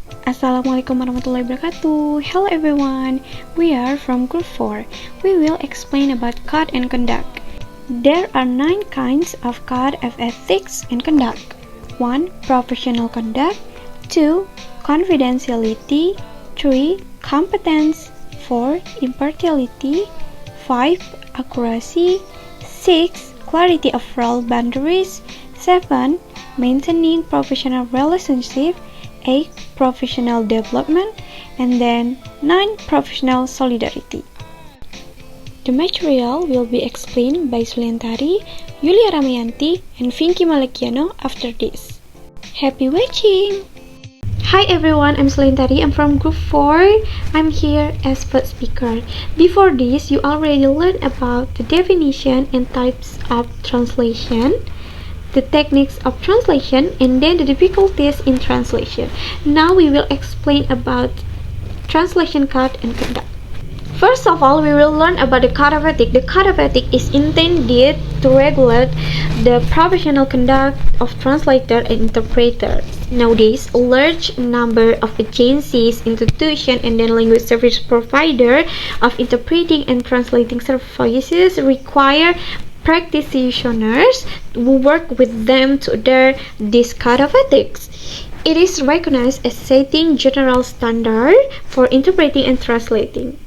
Assalamualaikum warahmatullahi wabarakatuh. Hello everyone, we are from group 4. We will explain about code and conduct. There are 9 kinds of code of ethics and conduct. 1. Professional conduct. 2. Confidentiality. 3. Competence. 4. Impartiality. 5. Accuracy. 6. Clarity of role boundaries. 7. Maintaining professional relationship. 8. Professional development, and then 9. Professional solidarity. The material will be explained by SULIANTARI, YULIA RAMAIYANTI, and FINGKY MALAKIANO after this. Happy watching! Hi everyone, I'm SULIANTARI. I'm from group 4. I'm here as first speaker. Before this, you already learned about the definition and types of translation, the techniques of translation, and then the difficulties in translation. Now we will explain about translation code and conduct. First of all, we will learn about the code of ethics. The code of ethics is intended to regulate the professional conduct of translator and interpreter. Nowadays, a large number of agencies, institutions, and then language service provider of interpreting and translating services require practitioners who work with them to adhere this code of ethics. It is recognized as setting general standard for interpreting and translating.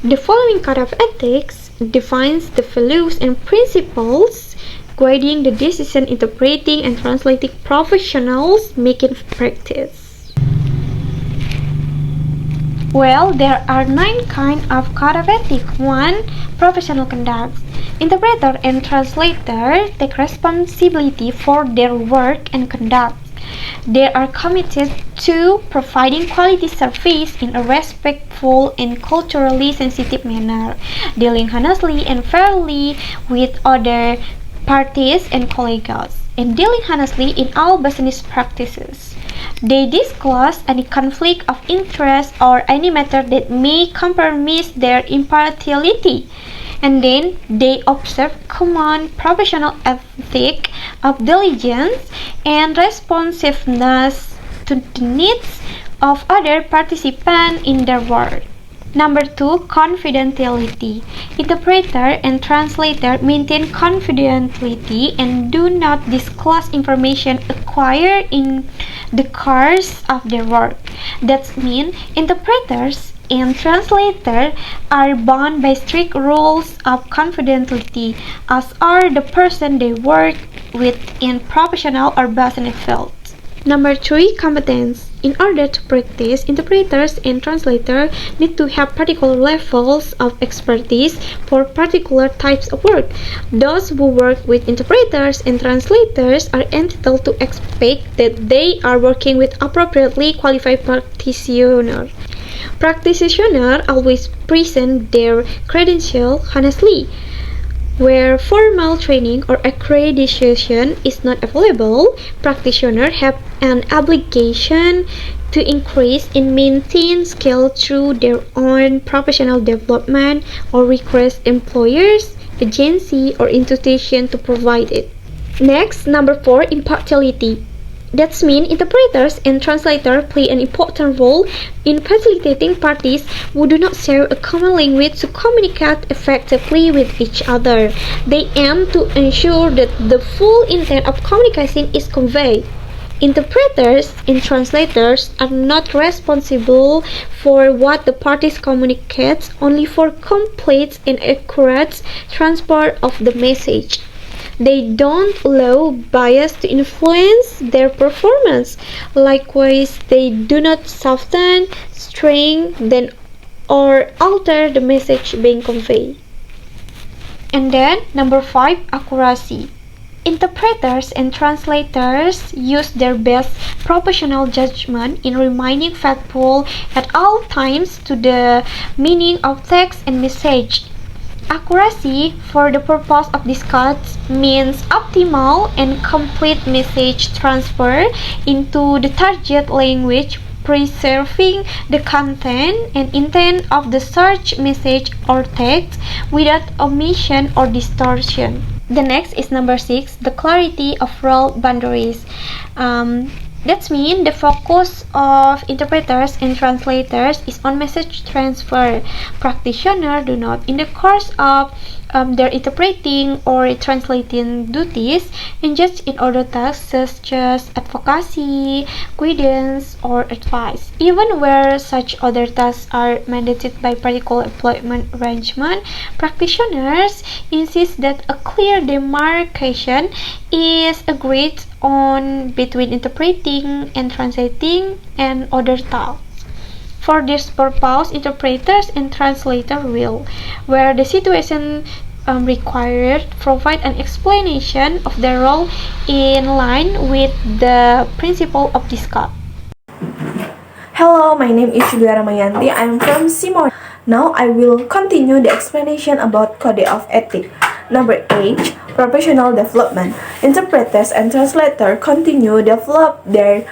The following code of ethics defines the values and principles guiding the decision interpreting and translating professionals make in practice. Well, there are 9 kinds of code of ethics. 1. Professional conduct. Interpreter and translator take responsibility for their work and conduct. They are committed to providing quality service in a respectful and culturally sensitive manner, dealing honestly and fairly with other parties and colleagues, and dealing honestly in all business practices. They disclose any conflict of interest or any matter that may compromise their impartiality. And then they observe common professional ethic of diligence and responsiveness to the needs of other participants in their work. Number 2. Confidentiality. Interpreter and translator maintain confidentiality and do not disclose information acquired in the course of their work. That means interpreters and translators are bound by strict rules of confidentiality, as are the person they work with in professional or business field. Number 3. Competence. In order to practice, interpreters and translators need to have particular levels of expertise for particular types of work. Those who work with interpreters and translators are entitled to expect that they are working with appropriately qualified practitioners. Practitioners always present their credentials honestly. Where formal training or accreditation is not available, practitioners have an obligation to increase and maintain skill through their own professional development or request employers, agency, or institution to provide it. Next, number 4, impartiality. That means interpreters and translators play an important role in facilitating parties who do not share a common language to communicate effectively with each other. They aim to ensure that the full intent of communication is conveyed. Interpreters and translators are not responsible for what the parties communicate, only for complete and accurate transport of the message. They don't allow bias to influence their performance. Likewise, they do not soften, strengthen, or alter the message being conveyed. And then, number 5, accuracy. Interpreters and translators use their best professional judgment in remaining faithful at all times to the meaning of text and message. Accuracy for the purpose of this code means optimal and complete message transfer into the target language, preserving the content and intent of the search message or text without omission or distortion. The next is number 6, the clarity of role boundaries. That means the focus of interpreters and translators is on message transfer. Practitioners do not, in the course of their interpreting or translating duties, engage in other tasks such as advocacy, guidance, or advice. Even where such other tasks are mandated by particular employment arrangement, practitioners insist that a clear demarcation is agreed on between interpreting and translating and other tasks. For this purpose, interpreters and translators will, where the situation required, provide an explanation of their role in line with the principle of this code. Hello, my name is YULIA RAMAIYANTI. I'm from Simon. Now I will continue the explanation about Code of Ethics. Number 8. Professional Development. Interpreters and translators continue develop their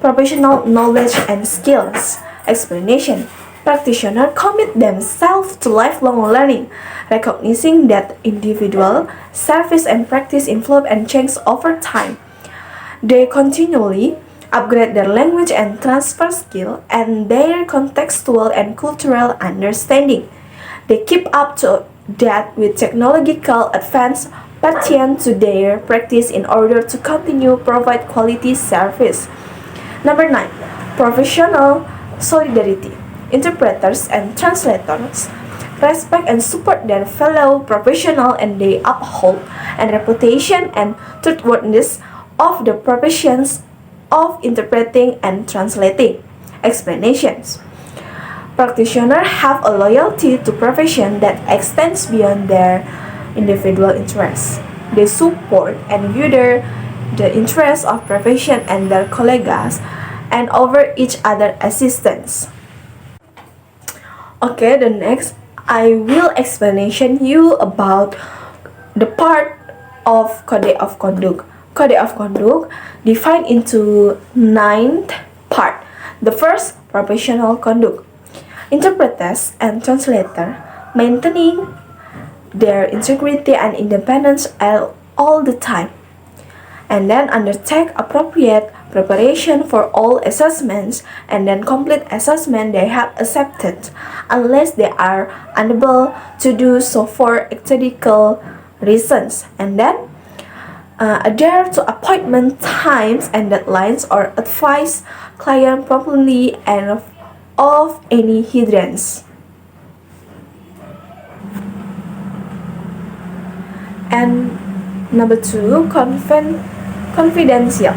professional knowledge and skills. Explanation. Practitioners commit themselves to lifelong learning, recognizing that individual service and practice evolve and change over time. They continually upgrade their language and transfer skill and their contextual and cultural understanding. They keep up to date with technological advance pertinent to their practice in order to continue provide quality service. Number 9. Professional solidarity. Interpreters and translators respect and support their fellow professionals and they uphold and reputation and trustworthiness of the professions of interpreting and translating. Explanations. Practitioners have a loyalty to profession that extends beyond their individual interests. They support and further the interests of profession and their colleagues and over each other assistance. Okay, the next I will explanation you about the part of Code of Conduct. Code of Conduct divided into 9 parts. The first, professional conduct. Interpreters and translators maintaining their integrity and independence all the time, and then undertake appropriate preparation for all assessments and then complete assessment they have accepted unless they are unable to do so for ethical reasons, and then adhere to appointment times and deadlines or advise client properly and of any hindrance. And number 2, confidential.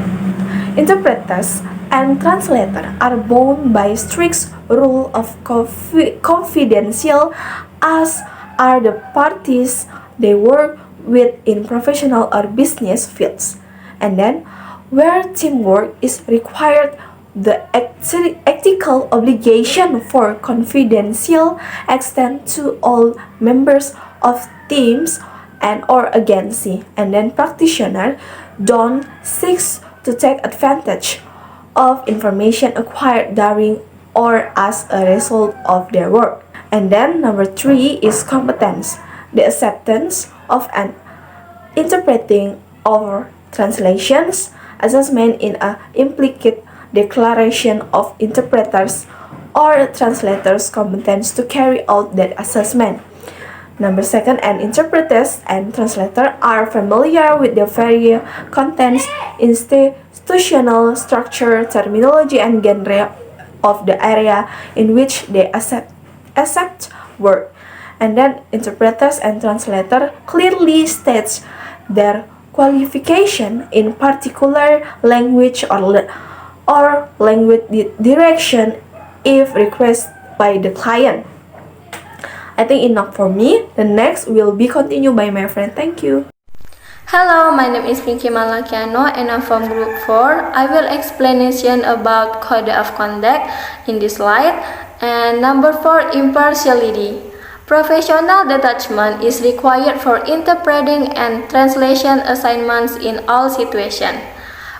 Interpreters and translators are bound by strict rule of confidential, as are the parties they work with in professional or business fields. And then, where teamwork is required, the ethical obligation for confidential extend to all members of teams and or agency. And then practitioners don't seek to take advantage of information acquired during or as a result of their work. And then number 3 is competence, the acceptance of an interpreting or translations assessment in a implicit declaration of interpreters or translators' competence to carry out that assessment. Number 2, and interpreters and translators are familiar with the various contents, institutional structure, terminology, and genre of the area in which they accept work. And then interpreters and translators clearly states their qualification in particular language or language direction if requested by the client. I think enough for me. The next will be continued by my friend. Thank you. Hello, my name is FINGKY MALAKIANO and I'm from group 4. I will explanation about code of conduct in this slide. And number 4, impartiality. Professional detachment is required for interpreting and translation assignments in all situations.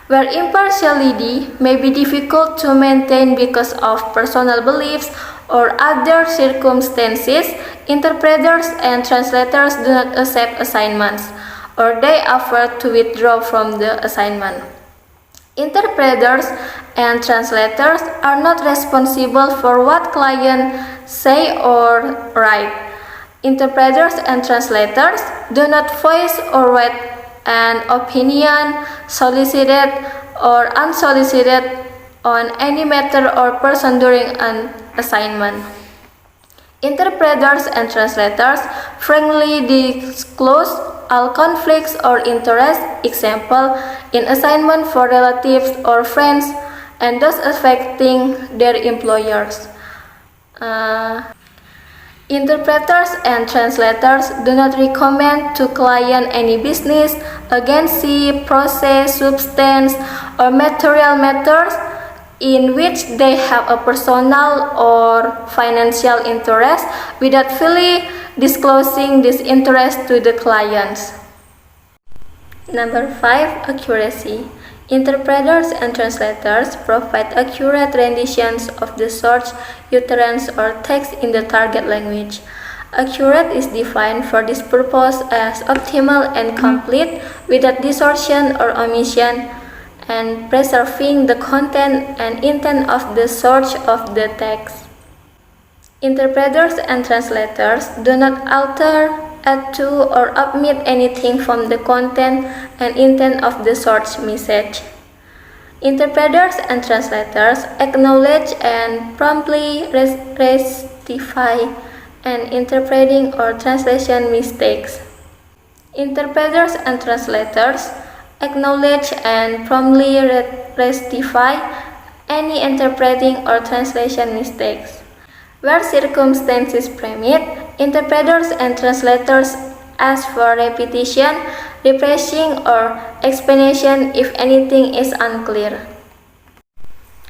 Where impartiality may be difficult to maintain because of personal beliefs or other circumstances, interpreters and translators do not accept assignments, or they offer to withdraw from the assignment. Interpreters and translators are not responsible for what clients say or write. Interpreters and translators do not voice or write an opinion, solicited or unsolicited, on any matter or person during an assignment. Interpreters and translators frankly disclose all conflicts or interests, example, in assignment for relatives or friends, and those affecting their employers. Interpreters and translators do not recommend to client any business, agency, process, substance, or material matters in which they have a personal or financial interest without fully disclosing this interest to the clients. Number 5. Accuracy. Interpreters and translators provide accurate renditions of the source, utterance, or text in the target language. Accurate is defined for this purpose as optimal and complete, without distortion or omission, and preserving the content and intent of the source of the text. Interpreters and translators do not alter, add to, or omit anything from the content and intent of the source message. Interpreters and translators acknowledge and promptly rectify an interpreting or translation mistakes. Interpreters and translators acknowledge and promptly rectify any interpreting or translation mistakes. Where circumstances permit, interpreters and translators ask for repetition, refreshing, or explanation if anything is unclear.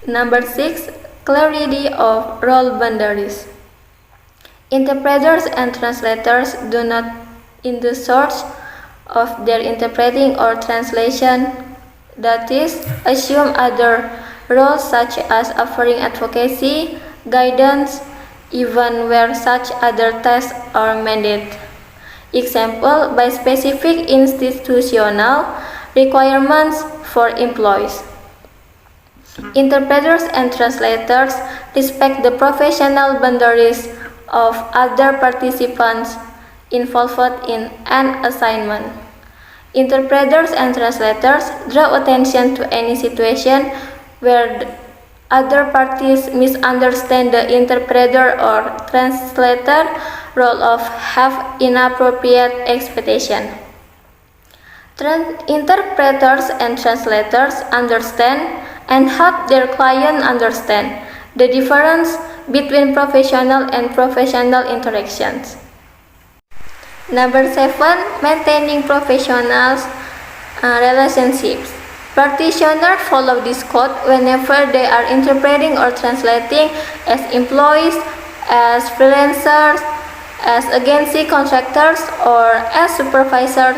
Number 6. Clarity of role boundaries. Interpreters and translators do not, in the source of their interpreting or translation, that is, assume other roles such as offering advocacy, guidance, even where such other tasks are mandated. Example, by specific institutional requirements for employees. Interpreters and translators respect the professional boundaries of other participants involved in an assignment. Interpreters and translators draw attention to any situation where other parties misunderstand the interpreter or translator role or have inappropriate expectation. Interpreters and translators understand and help their client understand the difference between professional and professional interactions. Number 7. Maintaining professional relationships. Practitioners follow this code whenever they are interpreting or translating as employees, as freelancers, as agency contractors, or as supervisors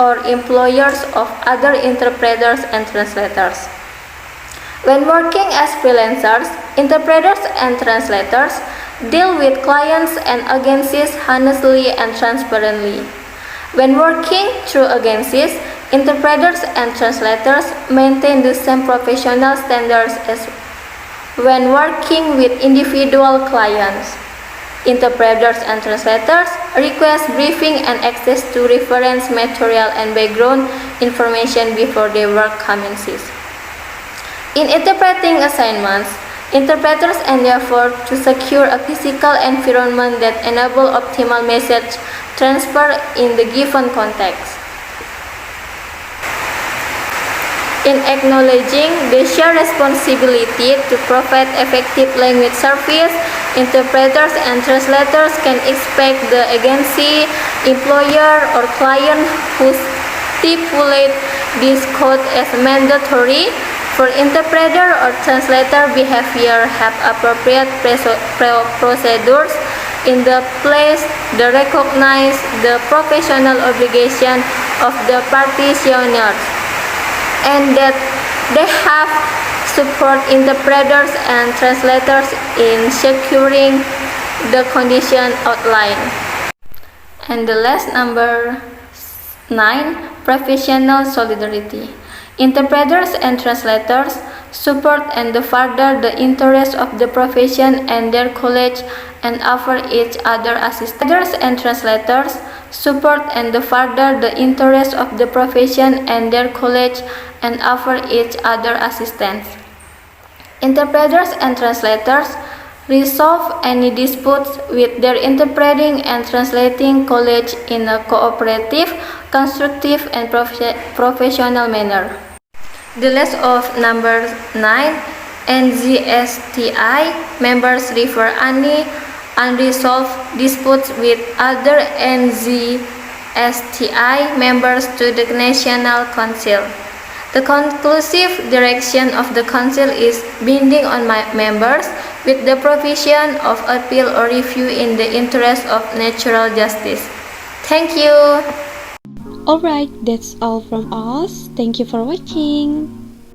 or employers of other interpreters and translators. When working as freelancers, interpreters and translators deal with clients and agencies honestly and transparently. When working through agencies, interpreters and translators maintain the same professional standards as when working with individual clients. Interpreters and translators request briefing and access to reference material and background information before their work commences. In interpreting assignments, interpreters endeavor to secure a physical environment that enables optimal message transfer in the given context. In acknowledging the shared responsibility to provide effective language service, interpreters and translators can expect the agency, employer, or client who stipulate this code as mandatory for interpreter or translator behavior have appropriate procedures in the place that recognize the professional obligation of the practitioners, and that they have support interpreters and translators in securing the condition outlined. And the last, number 9, professional solidarity. Interpreters and translators support and further the interests of the profession and their college and offer each other assistance. Interpreters and translators support and further the interests of the profession and their college and offer each other assistance. Interpreters and translators resolve any disputes with their interpreting and translating college in a cooperative, constructive, and professional manner. The list of number 9 NZSTI members refer any unresolved disputes with other NZSTI members to the National Council. The conclusive direction of the Council is binding on my members with the provision of appeal or review in the interest of natural justice. Thank you. Alright, that's all from us. Thank you for watching.